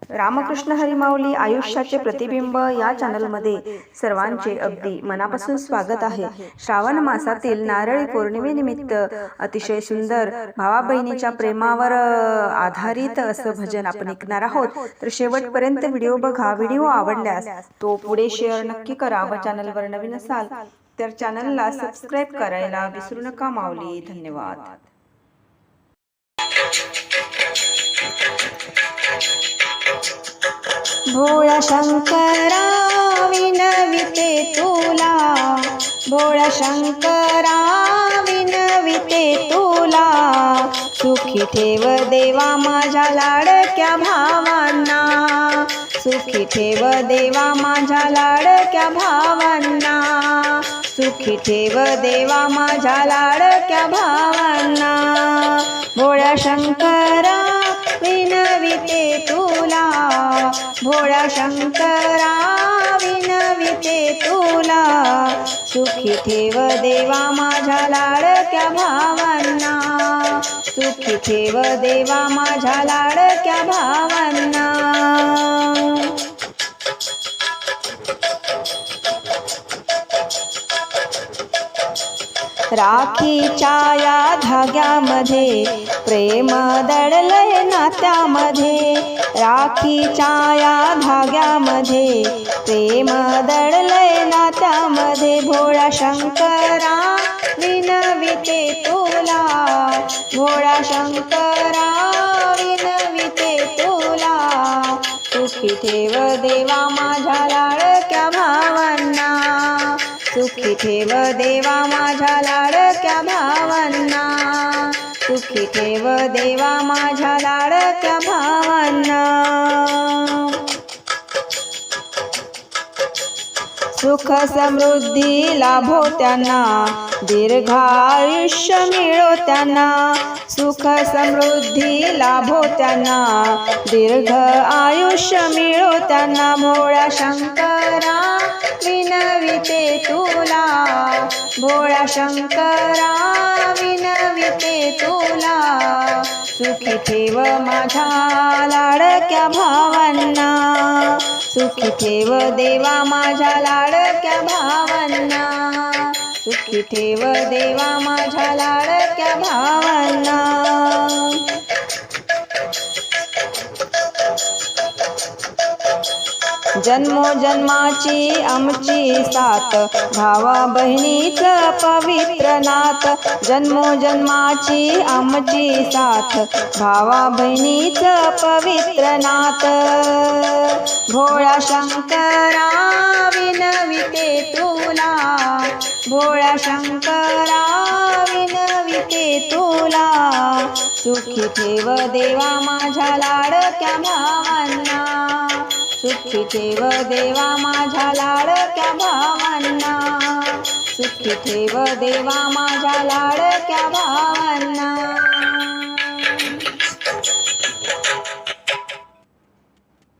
रामकृष्ण हरी माऊली आयुष्याचे प्रतिबिंब या चॅनलमध्ये सर्वांचे अगदी मनापासून स्वागत आहे। श्रावण मासातील नारळी पौर्णिमेनिमित्त अतिशय सुंदर भावा बहिणीच्या प्रेमावर आधारित असं भजन आपण ऐकणार आहोत। तर शेवटपर्यंत व्हिडिओ बघा। व्हिडिओ आवडल्यास तो पुढे शेअर नक्की करा व चॅनलवर नवीन असाल तर चॅनलला सबस्क्राइब करायला विसरू नका माऊली। धन्यवाद। भोळा शंकरा विनविते तुला, भोळा शंकरा विनविते तुला, सुखी ठेव देवा माझ्या लाडक्या भावांना, सुखी ठेव देवा माझ्या लाडक्या भावांना, सुखी ठेव देवा माझ्या लाडक्या भावांना। भोळा शंकरा विनविते तुला, भोळा शंकरा विनविते तुला, सुखी ठेव देवा माझ्या लाडक्या भावांना, सुखी ठेव देवा माझ्या लाडक्या भावांना। राखीच्या या धाग्यामध्ये प्रेम दडलंय नात्यामध्ये, राखीच्या या धाग्यामध्ये प्रेम दडलंय नात्यामध्ये। भोळा शंकरा विनविते तुला, भोळा शंकरा विनविते तुला, सुखी ठेव देवा माझ्या लाडक्या भावांना, सुखी ठेव देवा माझ्या लाडक्या भावांना, सुखी ठेव देवा माझ्या लाडक्या भावांना। सुख समृद्धी लाभो त्यांना, दीर्घ आयुष्य मिळो त्यांना, सुख समृद्धी लाभो त्यांना, दीर्घ आयुष्य मिळो त्यांना। भोळा शंकरा विनविते तुला, भोळा शंकरा विनविते तुला, सुखी ठेव माझ्या लाडक्या भावांना, सुखी ठेव देवा माझ्या लाडक्या भावांना, सुखी ठेव देवा माझ्या लाडक्या भावांना। जन्मोजन्माची आमची साथ, भावा बहिणीचं पवित्र नात, जन्मोजन्माची आमची साथ, भावा बहिणीचं पवित्र नात। भोळा शंकरा विनविते तुला, भोळा शंकरा विनविते तुला, सुखी ठेव देवा माझ्या लाडक्या भावांना, सुखी ठेव देवा माझ्या लाडक्या भावांना, सुखी ठेव देवा माझ्या लाडक्या भावांना।